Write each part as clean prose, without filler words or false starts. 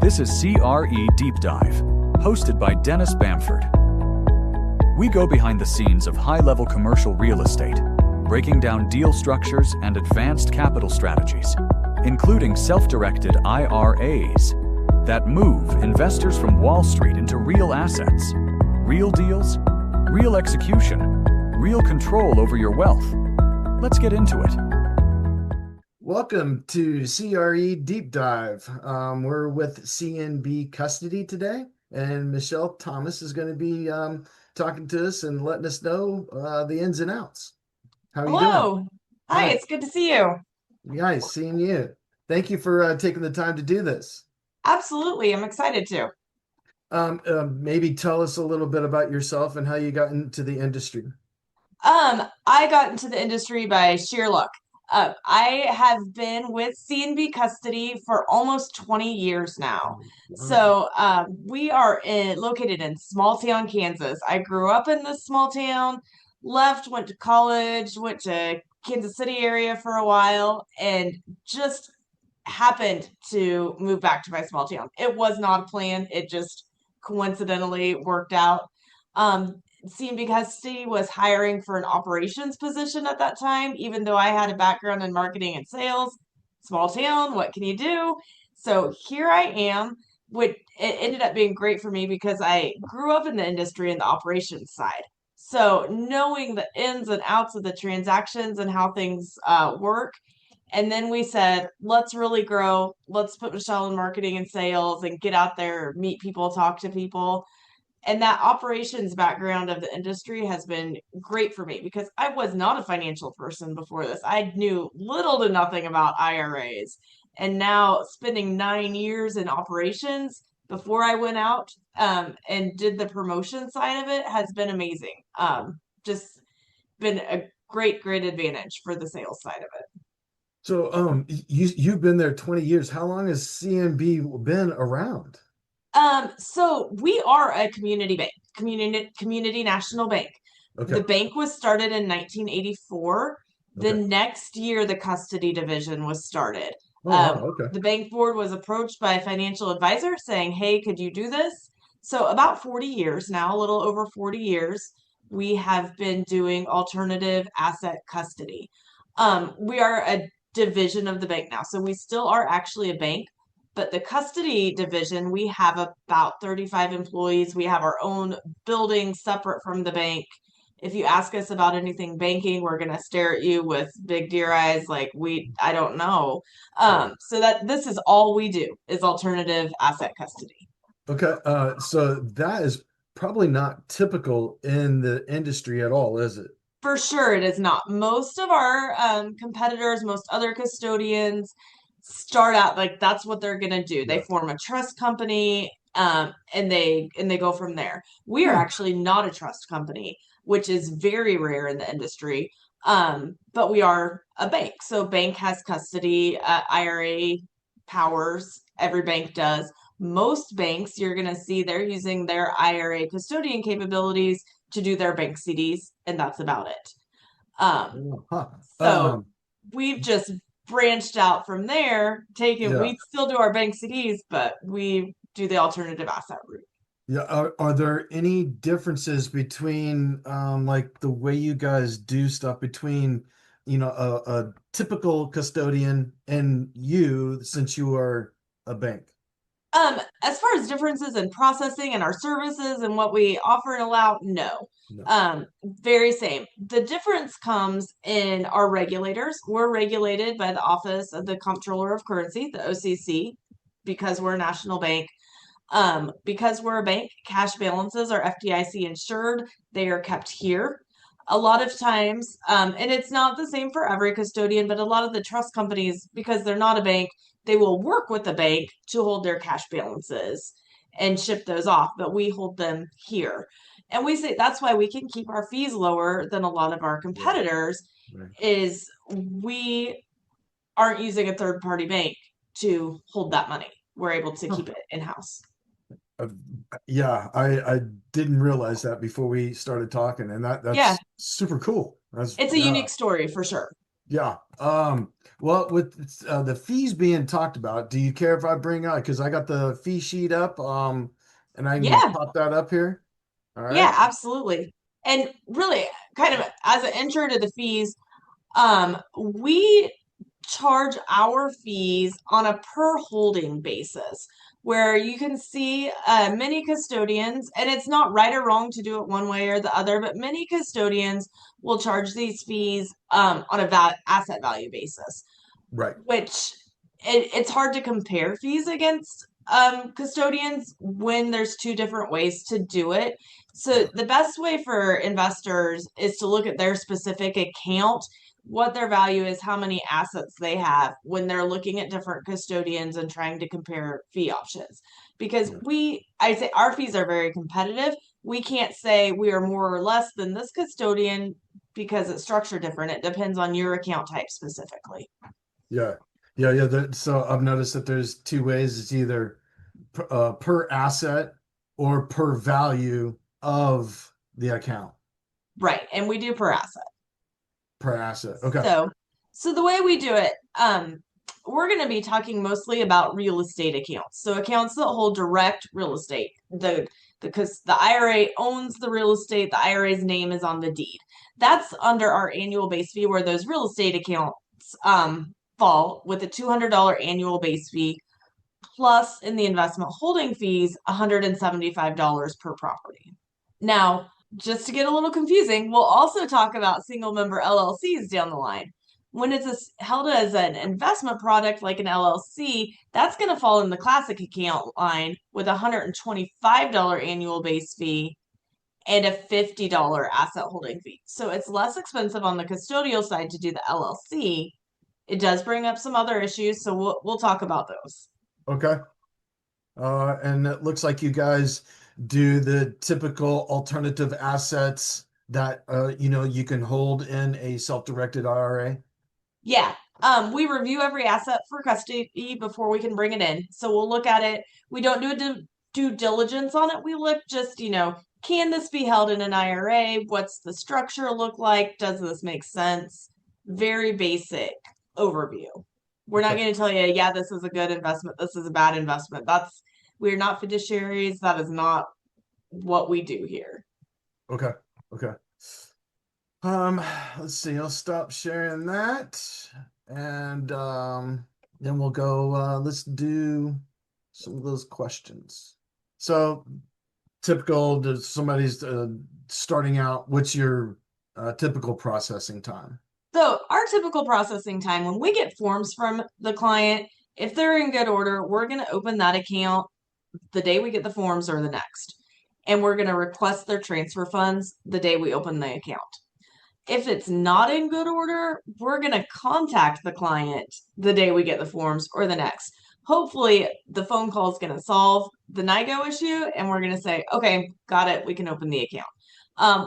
This is CRE Deep Dive, hosted by Dennis Bamford. We go behind the scenes of high-level commercial real estate, breaking down deal structures and advanced capital strategies, including self-directed IRAs that move investors from Wall Street into real assets, real deals, real execution, real control over your wealth. Let's get into it. Welcome to CRE Deep Dive. We're with CNB Custody today, and Michelle Thomas is going to be talking to us and letting us know the ins and outs. How are you doing? Hello. Hi, it's good to see you. Nice seeing you. Thank you for taking the time to do this. Absolutely. I'm excited to. Maybe tell us a little bit about yourself and how you got into the industry. I got into the industry by sheer luck. I have been with CNB Custody for almost 20 years now. So we are located in small town Kansas. I grew up in this small town, went to college, went to Kansas City area for a while, and just happened to move back to my small town. It was not a plan. It just coincidentally worked out. CNB Custody was hiring for an operations position at that time, even though I had a background in marketing and sales. Small town, what can you do? So here I am, which it ended up being great for me because I grew up in the industry and the operations side. So knowing the ins and outs of the transactions and how things work. And then we said, let's really grow. Let's put Michelle in marketing and sales and get out there, meet people, talk to people. And that operations background of the industry has been great for me because I was not a financial person before this. I knew little to nothing about IRAs. And now spending 9 years in operations before I went out and did the promotion side of it has been amazing. Just been a great advantage for the sales side of it. So you've been there 20 years. How long has CNB been around? So we are a community bank, community national bank. Okay. The bank was started in 1984. The next year, the custody division was started. The bank board was approached by a financial advisor saying, hey, could you do this? So about 40 years now, a little over 40 years, we have been doing alternative asset custody. We are a division of the bank now. So we still are actually a bank. But the custody division, we have about 35 employees. We have our own building separate from the bank. If you ask us about anything banking, we're going to stare at you with big deer eyes like I don't know. So that this is all we do is alternative asset custody. Okay. So that is probably not typical in the industry at all, is it? For sure, it is not. Most of our competitors, most other custodians, start out like that's what they're gonna do. They form a trust company and they go from there. We are actually not a trust company, which is very rare in the industry. But we are a bank. So bank has custody, IRA powers. Every bank does. Most banks, you're gonna see they're using their IRA custodian capabilities to do their bank CDs, and that's about it. So we've just branched out from there, we still do our bank CDs, but we do the alternative asset route. Yeah. Are there any differences between like the way you guys do stuff between, a typical custodian and you, since you are a bank? As far as differences in processing and our services and what we offer and allow, no. Very same. The difference comes in our regulators. We're regulated by the Office of the Comptroller of Currency, the OCC, because we're a national bank. Because we're a bank, cash balances are FDIC insured. They are kept here. A lot of times, and it's not the same for every custodian, but a lot of the trust companies, because they're not a bank, they will work with the bank to hold their cash balances and ship those off, but we hold them here. And we say that's why we can keep our fees lower than a lot of our competitors is we aren't using a third-party bank to hold that money. We're able to keep it in-house. I didn't realize that before we started talking, and that's super cool. It's a unique story for sure. Yeah. Well, with the fees being talked about, do you care if I bring out, because I got the fee sheet up, and I can Yeah, pop that up here. All yeah, right. absolutely. And really, kind of as an intro to the fees, we charge our fees on a per holding basis, where you can see many custodians, and it's not right or wrong to do it one way or the other, but many custodians will charge these fees on a asset value basis, Right. which it's hard to compare fees against custodians when there's two different ways to do it. So the best way for investors is to look at their specific account, what their value is, how many assets they have when they're looking at different custodians and trying to compare fee options. Because Yeah. I say our fees are very competitive. We can't say we are more or less than this custodian because it's structured different. It depends on your account type specifically. Yeah. Yeah. Yeah. So I've noticed that there's two ways. It's either per asset or per value of the account. Right. And we do per asset. Per asset. Okay. So, so the way we do it, we're going to be talking mostly about real estate accounts. So accounts that hold direct real estate. Because the IRA owns the real estate, the IRA's name is on the deed. That's under our annual base fee, where those real estate accounts fall with a $200 annual base fee, plus in the investment holding fees, $175 per property. Now, just to get a little confusing, we'll also talk about single member LLCs down the line. When it's held as an investment product like an LLC, that's going to fall in the classic account line with a $125 annual base fee and a $50 asset holding fee. So it's less expensive on the custodial side to do the LLC. It does bring up some other issues, so we'll talk about those. Okay. And it looks like you guys do the typical alternative assets that you can hold in a self-directed IRA. Yeah. We review every asset for custody before we can bring it in. So we'll look at it. We don't do a due diligence on it. We look just, can this be held in an IRA? What's the structure look like? Does this make sense? Very basic overview. We're not Okay. going to tell you, yeah, this is a good investment. This is a bad investment. We're not fiduciaries. That is not what we do here. Okay. Okay. Let's see. I'll stop sharing that, and then we'll go. Let's do some of those questions. So, typical. Somebody's starting out. What's your typical processing time? So our typical processing time, when we get forms from the client, if they're in good order, we're going to open that account the day we get the forms or the next. And we're going to request their transfer funds the day we open the account. If it's not in good order, we're going to contact the client the day we get the forms or the next. Hopefully, the phone call is going to solve the NIGO issue, and we're going to say, okay, got it, we can open the account.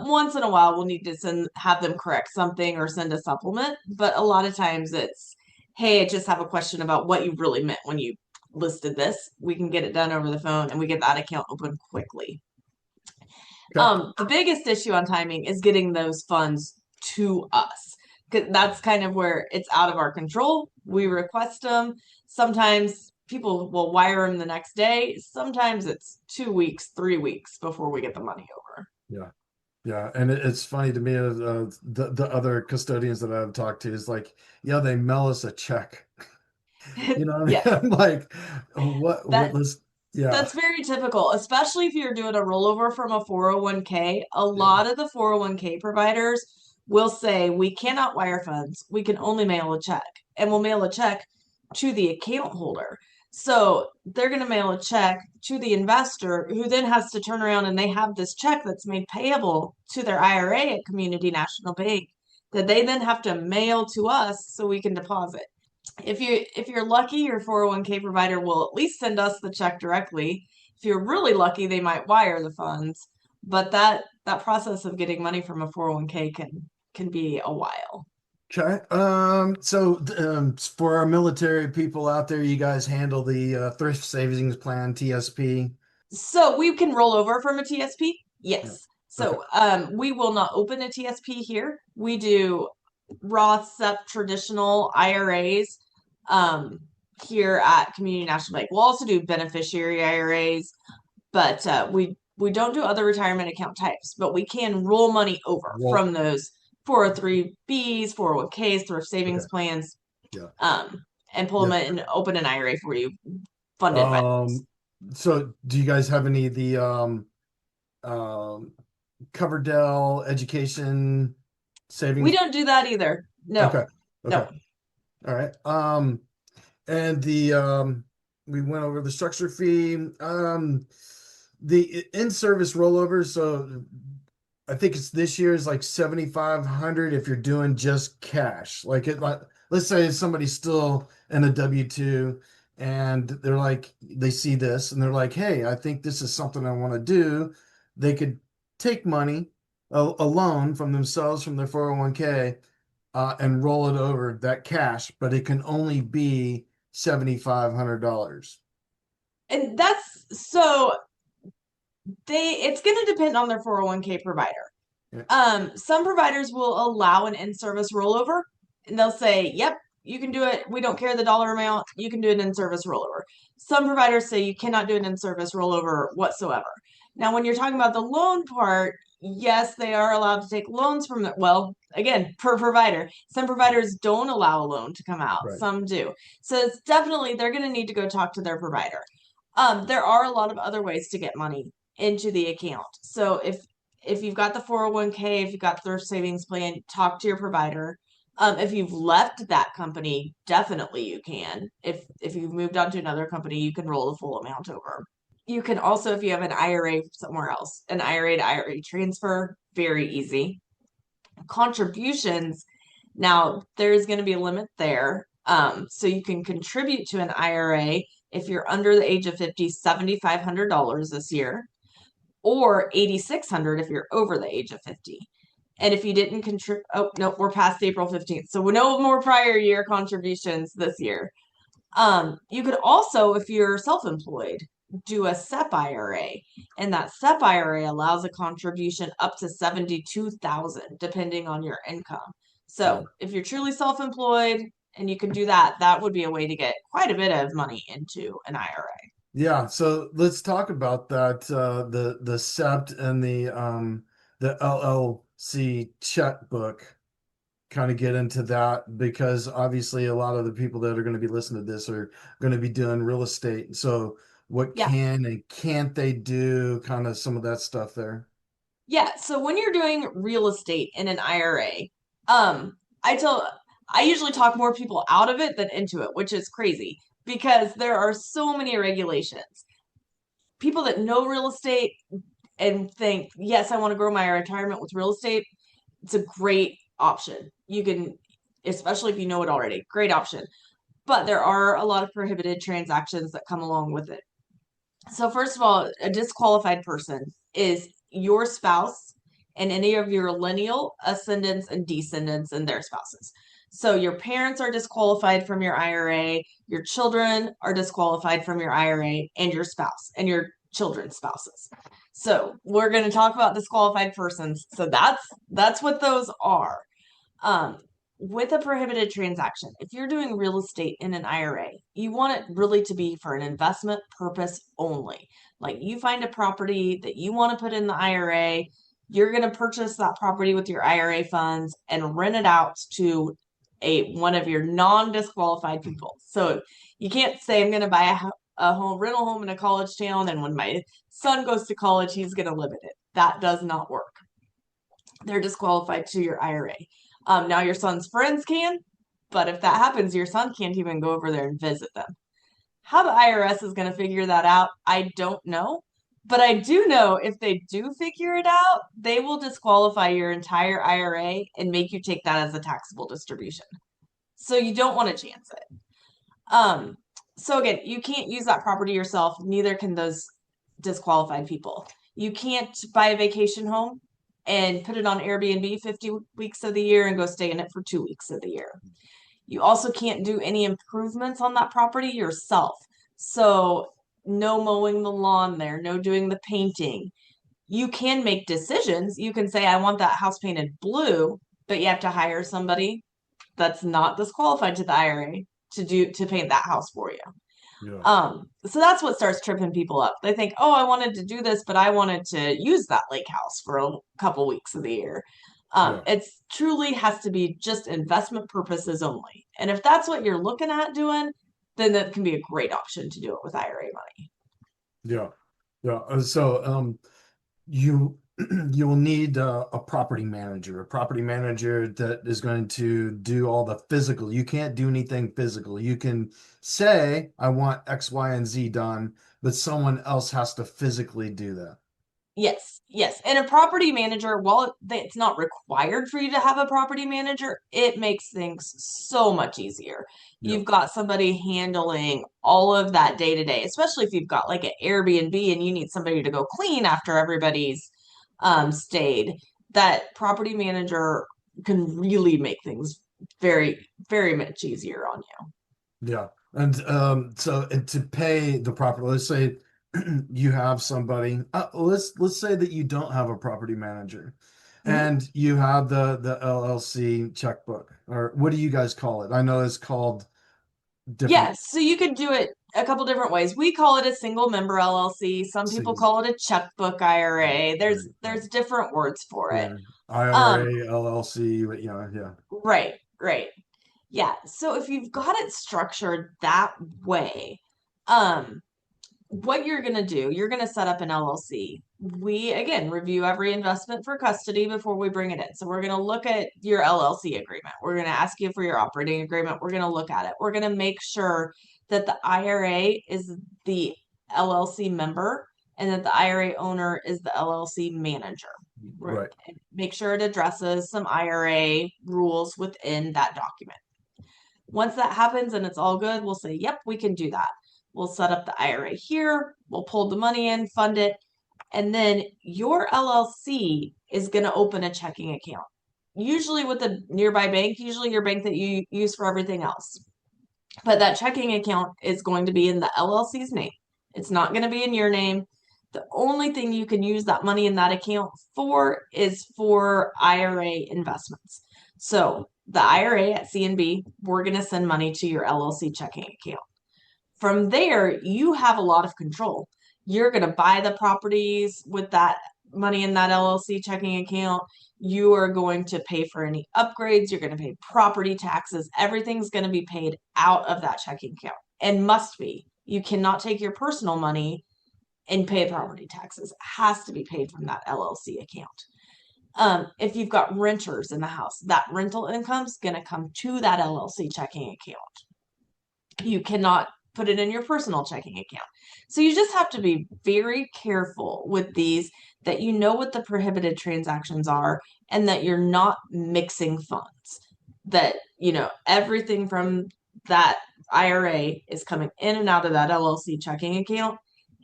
Once in a while, we'll need to have them correct something or send a supplement, but a lot of times it's, hey, I just have a question about what you really meant when you listed this. We can get it done over the phone, and we get that account open quickly. Okay. The biggest issue on timing is getting those funds to us, because that's kind of where it's out of our control. We request them. Sometimes people will wire them the next day. Sometimes it's 2 weeks, 3 weeks before we get the money over. Yeah. Yeah, and it's funny to me, the other custodians that I've talked to is like, yeah, they mail us a check. You know what I mean? Yes, I'm like, what that let's, yeah, that's very typical, especially if you're doing a rollover from a 401k. A yeah, lot of the 401k providers will say we cannot wire funds. We can only mail a check, and we'll mail a check to the account holder. So they're going to mail a check to the investor, who then has to turn around and they have this check that's made payable to their IRA at Community National Bank that they then have to mail to us so we can deposit. If you're lucky, your 401k provider will at least send us the check directly. If you're really lucky, they might wire the funds, but that process of getting money from a 401k can be a while. okay. So for our military people out there, you guys handle the thrift savings plan, TSP. So we can roll over from a TSP? Yeah. Yes. Okay. So we will not open a TSP here. We do Roth, SEP, traditional IRAs here at Community National Bank. We'll also do beneficiary IRAs, but we don't do other retirement account types, but we can roll money over Well, from those 403Bs, 401Ks, thrift savings okay. plans, Yeah. and pull Yeah. them in and open an IRA for you, funded by those. So do you guys have any of the um Coverdell education We savings? don't do that either. No, Okay. Okay. no. All right. And the we went over the structure fee. The in-service rollovers. So I think it's this year is like 7,500 if you're doing just cash. Like let's say somebody's still in a W-2 and they're like they see this and they're like, "Hey, I think this is something I want to do." They could take money, a loan from themselves from their 401k, and roll it over that cash, but it can only be $7,500. And that's so it's going to depend on their 401k provider. Yeah. Some providers will allow an in-service rollover and they'll say, yep, you can do it. We don't care the dollar amount. You can do an in-service rollover. Some providers say you cannot do an in-service rollover whatsoever. Now, when you're talking about the loan part, yes, they are allowed to take loans from the, well, again, per provider. Some providers don't allow a loan to come out. Right. Some do. So it's definitely, they're going to need to go talk to their provider. There are a lot of other ways to get money into the account. So if you've got the 401k, if you've got their savings plan, talk to your provider. If you've left that company, definitely you can. If you've moved on to another company, you can roll the full amount over. You can also, if you have an IRA somewhere else, an IRA to IRA transfer, very easy. Contributions, now there's going to be a limit there. So you can contribute to an IRA if you're under the age of 50, $7,500 this year, or 8,600 if you're over the age of 50. And if you didn't contribute, oh no, we're past April 15th. So no more prior year contributions this year. You could also, if you're self-employed, do a SEP IRA. And that SEP IRA allows a contribution up to 72,000, depending on your income. Yeah. So if you're truly self-employed and you can do that, that would be a way to get quite a bit of money into an IRA. Yeah, so let's talk about that. The SEPT and the LLC checkbook. Kind of get into that because obviously a lot of the people that are going to be listening to this are going to be doing real estate. So what Yeah. can and can't they do? Kind of some of that stuff there. Yeah, so when you're doing real estate in an IRA, um, I tell I usually talk more people out of it than into it, which is crazy because there are so many regulations. People that know real estate and think, yes, I want to grow my retirement with real estate, it's a great option. You can, especially if you know it already, great option. But there are a lot of prohibited transactions that come along with it. So first of all, a disqualified person is your spouse and any of your lineal ascendants and descendants and their spouses. So your parents are disqualified from your IRA, your children are disqualified from your IRA, and your spouse and your children's spouses. So we're going to talk about disqualified persons. So that's what those are. Um, with a prohibited transaction, if you're doing real estate in an IRA, you want it really to be for an investment purpose only. Like you find a property that you want to put in the IRA, you're going to purchase that property with your IRA funds and rent it out to one of your non-disqualified people. So you can't say I'm going to buy a home rental home in a college town and when my son goes to college he's going to live in it. That does not work. They're disqualified to your IRA. Now your son's friends can, but if that happens, your son can't even go over there and visit them. How the IRS is going to figure that out, I don't know. But I do know if they do figure it out, they will disqualify your entire IRA and make you take that as a taxable distribution. So you don't want to chance it. So again, you can't use that property yourself, neither can those disqualified people. You can't buy a vacation home and put it on Airbnb 50 weeks of the year and go stay in it for 2 weeks of the year. You also can't do any improvements on that property yourself. So no mowing the lawn there, no doing the painting. You can make decisions. You can say, I want that house painted blue, but you have to hire somebody that's not disqualified to the IRA to paint that house for you. Yeah. So that's what starts tripping people up. They think, oh, I wanted to do this, but I wanted to use that lake house for a couple weeks of the year. Yeah. It's truly has to be just investment purposes only. And if that's what you're looking at doing, then that can be a great option to do it with IRA money. Yeah. Yeah. So you you will need a property manager that is going to do all the physical. You can't do anything physical. You can say, I want X, Y, and Z done, but someone else has to physically do that. Yes, yes. And a property manager, while it's not required for you to have a property manager, it makes things so much easier. Yeah. You've got somebody handling all of that day to day, especially if you've got like an Airbnb and you need somebody to go clean after everybody's stayed. That property manager can really make things very, very much easier on you. Yeah. And to pay the property, let's say you have somebody, let's say that you don't have a property manager Mhm. and you have the LLC checkbook, or what do you guys call it? I know it's called different. Yes, so you could do it a couple different ways. We call it a single member LLC. Some people Single. call it a checkbook IRA. There's Right, right. there's different words for it. Yeah. Um, IRA, LLC, but yeah. right, right. Yeah. So if you've got it structured that way, um, what you're going to do, you're going to set up an LLC. We, again, review every investment for custody before we bring it in. So we're going to look at your LLC agreement. We're going to ask you for your operating agreement. We're going to look at it. We're going to make sure that the IRA is the LLC member and that the IRA owner is the LLC manager. Right. Make sure it addresses some IRA rules within that document. Once that happens and it's all good, we'll say, yep, we can do that. We'll set up the IRA here, we'll pull the money in, fund it, and then your LLC is going to open a checking account. Usually with a nearby bank, usually your bank that you use for everything else. But that checking account is going to be in the LLC's name. It's not going to be in your name. The only thing you can use that money in that account for is for IRA investments. So the IRA at CNB, we're going to send money to your LLC checking account. From there, you have a lot of control. You're going to buy the properties with that money in that LLC checking account. You are going to pay for any upgrades. You're going to pay property taxes. Everything's going to be paid out of that checking account and must be. You cannot take your personal money and pay property taxes. It has to be paid from that LLC account. If you've got renters in the house, that rental income is going to come to that LLC checking account. You cannot put it in your personal checking account. So you just have to be very careful with these, that you know what the prohibited transactions are and that you're not mixing funds. That, everything from that IRA is coming in and out of that LLC checking account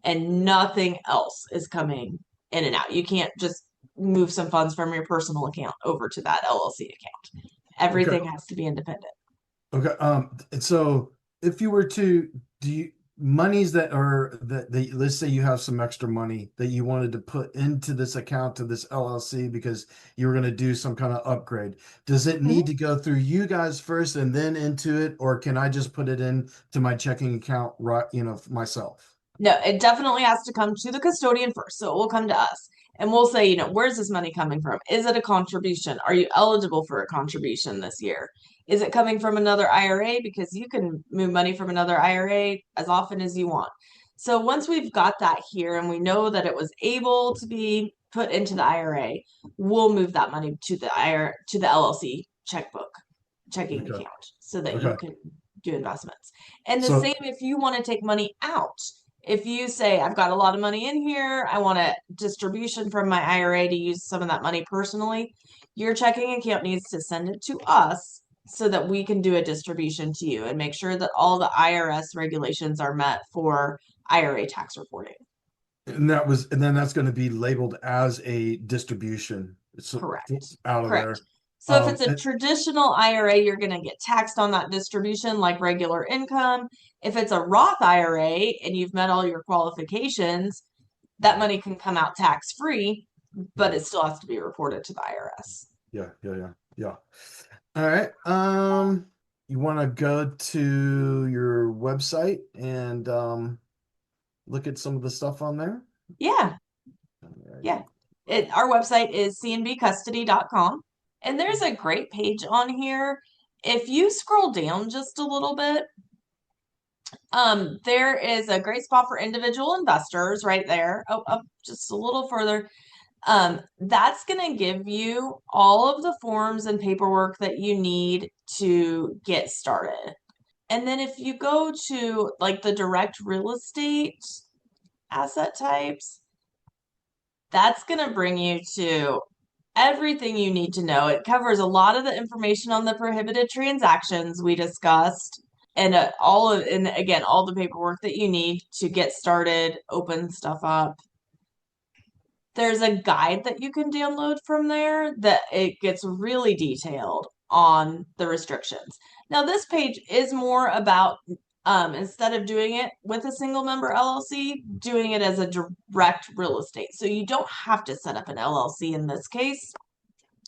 and nothing else is coming in and out. You can't just move some funds from your personal account over to that LLC account. Okay. Everything has to be independent. Okay. And so if you were to do you, monies that let's say you have some extra money that you wanted to put into this account to this LLC because you were going to do some kind of upgrade, does it need to go through you guys first and then into it, or can I just put it in to my checking account, right, myself? No, it definitely has to come to the custodian first. So it will come to us and we'll say, where's this money coming from? Is it a contribution? Are you eligible for a contribution this year? Is it coming from another IRA? Because you can move money from another IRA as often as you want. So once we've got that here and we know that it was able to be put into the IRA, we'll move that money to the LLC checking Okay. account so that you Okay. can do investments. And the So same if you want to take money out. If you say, I've got a lot of money in here, I want a distribution from my IRA to use some of that money personally, your checking account needs to send it to us so that we can do a distribution to you and make sure that all the IRS regulations are met for IRA tax reporting. and then that's going to be labeled as a distribution. It's Correct. out of Correct. there. So if it's a And traditional IRA, you're going to get taxed on that distribution like regular income. If it's a Roth IRA and you've met all your qualifications, that money can come out tax free, but it still has to be reported to the IRS. yeah. Yeah. All right. You want to go to your website and look at some of the stuff on there? Yeah, All right. yeah. Our website is cnbcustody.com, and there's a great page on here. If you scroll down just a little bit, there is a great spot for individual investors right there. Oh, up just a little further. That's going to give you all of the forms and paperwork that you need to get started. And then if you go to like the direct real estate asset types, that's going to bring you to everything you need to know. It covers a lot of the information on the prohibited transactions we discussed, and and again, all the paperwork that you need to get started, open stuff up. There's a guide that you can download from there that it gets really detailed on the restrictions. Now, this page is more about instead of doing it with a single member LLC, doing it as a direct real estate. So you don't have to set up an LLC in this case.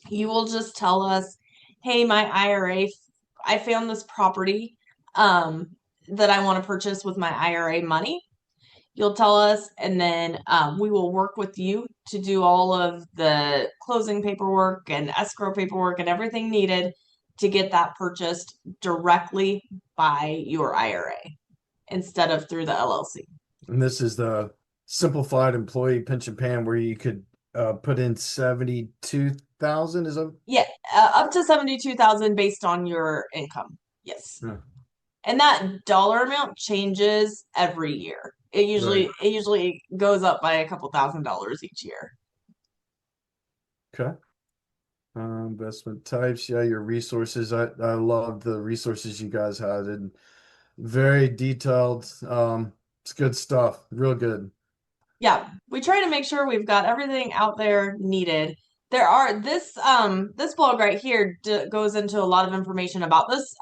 You will just tell us, hey, my IRA, I found this property that I want to purchase with my IRA money. You'll tell us, and then we will work with you to do all of the closing paperwork and escrow paperwork and everything needed to get that purchased directly by your IRA instead of through the LLC. And this is the simplified employee pension plan where you could put in 72,000. Is that? Yeah, up to 72,000 based on your income. Yes. Yeah. And that dollar amount changes every year. It usually goes up by a couple $1,000s each year. Okay. Investment types, yeah, your resources. I love the resources you guys had, and very detailed. It's good stuff, real good. Yeah, we try to make sure we've got everything out there needed. This blog right here goes into a lot of information about this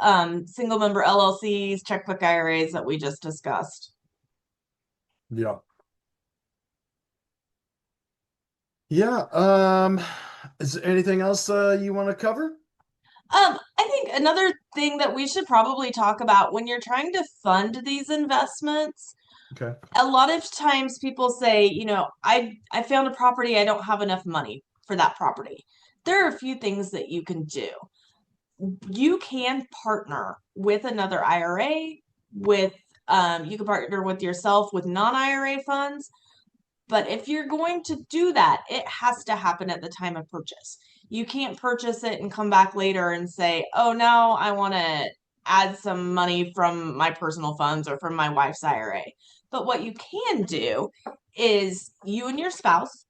single member LLCs, checkbook IRAs that we just discussed. Yeah. Yeah. Is there anything else you want to cover? I think another thing that we should probably talk about when you're trying to fund these investments, Okay. a lot of times people say, I found a property, I don't have enough money for that property. There are a few things that you can do. You can partner with another IRA, you can partner with yourself with non-IRA funds. But if you're going to do that, it has to happen at the time of purchase. You can't purchase it and come back later and say, oh, no, I want to add some money from my personal funds or from my wife's IRA. But what you can do is you and your spouse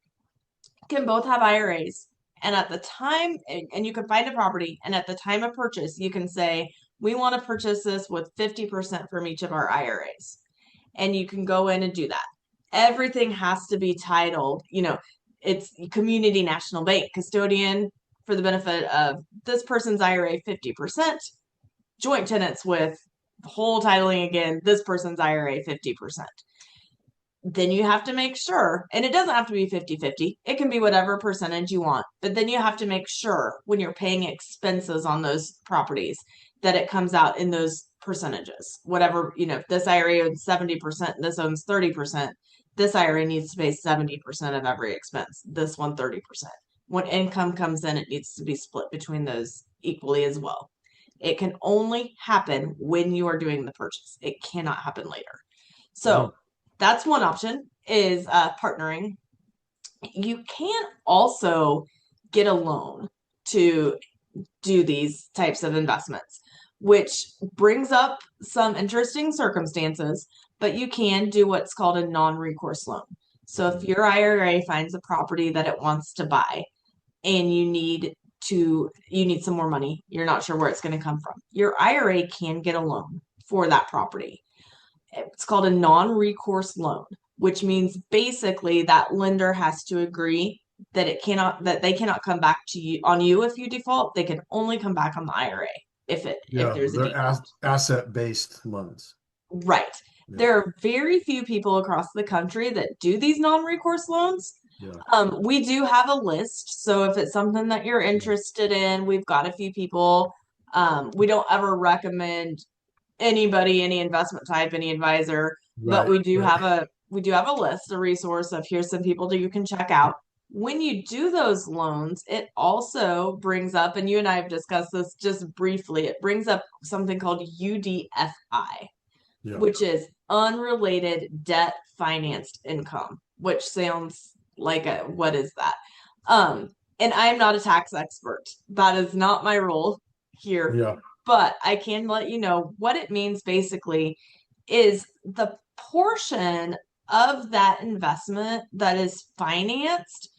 can both have IRAs. And at the time, and you can find a property, and at the time of purchase, you can say, we want to purchase this with 50% from each of our IRAs. And you can go in and do that. Everything has to be titled, it's Community National Bank custodian for the benefit of this person's IRA 50%, joint tenants with whole titling again, this person's IRA 50%. Then you have to make sure, and it doesn't have to be 50-50, it can be whatever percentage you want, but then you have to make sure when you're paying expenses on those properties that it comes out in those percentages. Whatever, if this IRA owns 70% and this owns 30%, this IRA needs to pay 70% of every expense, this one 30%. When income comes in, it needs to be split between those equally as well. It can only happen when you are doing the purchase. It cannot happen later. So that's one option, is partnering. You can also get a loan to do these types of investments, which brings up some interesting circumstances, but you can do what's called a non-recourse loan. So if your IRA finds a property that it wants to buy and you need some more money, you're not sure where it's going to come from, your IRA can get a loan for that property. It's called a non-recourse loan, which means basically that lender has to agree that they cannot come back to you on you if you default. They can only come back on the IRA if there's a default. Asset-based loans. Right. Yeah. There are very few people across the country that do these non-recourse loans. We do have a list, so if it's something that you're interested in, we've got a few people. We don't ever recommend anybody, any investment type, any advisor, but we do have a list, a resource of here's some people that you can check out. When you do those loans, it also brings up, and you and I have discussed this just briefly, it brings up something called UDFI, which is unrelated debt financed income, which sounds like what is that? And I am not a tax expert. That is not my role here. But I can let you know what it means basically is the portion of that investment that is financed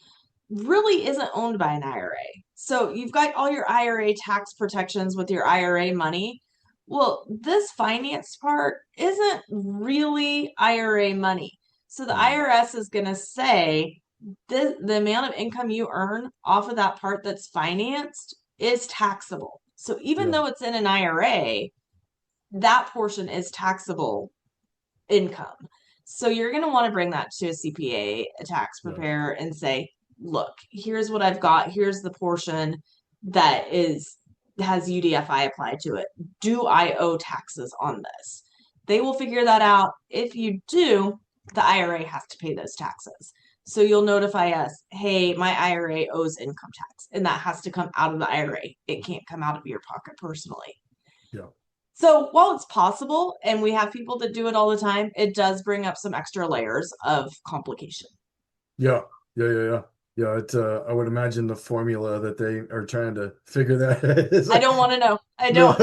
really isn't owned by an IRA. So you've got all your IRA tax protections with your IRA money. Well, this finance part isn't really IRA money. So the IRS is going to say the amount of income you earn off of that part that's financed is taxable. So even though it's in an IRA, that portion is taxable income. So you're going to want to bring that to a CPA, a tax preparer, and say, look, here's what I've got. Here's the portion that has UDFI applied to it. Do I owe taxes on this? They will figure that out. If you do, the IRA has to pay those taxes. So you'll notify us, hey, my IRA owes income tax, and that has to come out of the IRA. It can't come out of your pocket personally. So while it's possible, and we have people that do it all the time, it does bring up some extra layers of complication. Yeah. It's I would imagine the formula that they are trying to figure that out. I don't want to know. I don't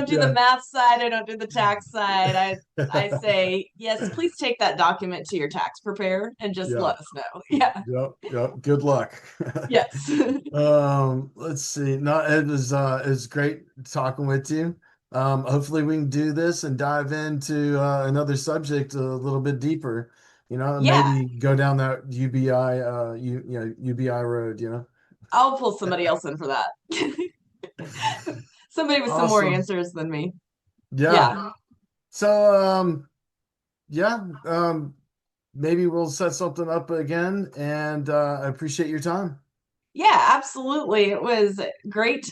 do the math side. I don't do the tax side. I say, yes, please take that document to your tax preparer and just let us know. Yep. Good luck. Yes. Let's see. No, it was great talking with you. Hopefully we can do this and dive into another subject a little bit deeper, maybe go down that UBI road, I'll pull somebody else in for that. Somebody with some more answers than me. So maybe we'll set something up again, and I appreciate your time. Yeah, absolutely. It was great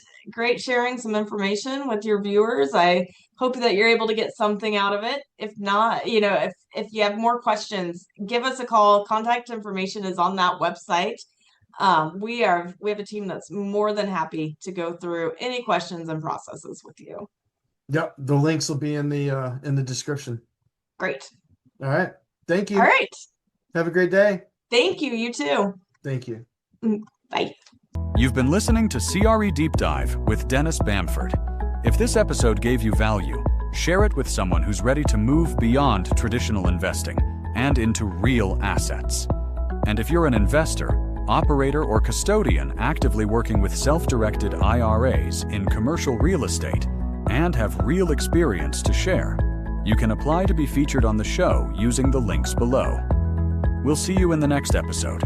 sharing some information with your viewers. I hope that you're able to get something out of it. If not, if you have more questions, give us a call. Contact information is on that website. We have a team that's more than happy to go through any questions and processes with you. Yep, the links will be in the description. Great. All right. Thank you. All right. Have a great day. Thank you. You too. Thank you. Bye. You've been listening to CRE Deep Dive with Dennis Bamford. If this episode gave you value, share it with someone who's ready to move beyond traditional investing and into real assets. And if you're an investor, operator, or custodian actively working with self-directed IRAs in commercial real estate and have real experience to share, you can apply to be featured on the show using the links below. We'll see you in the next episode.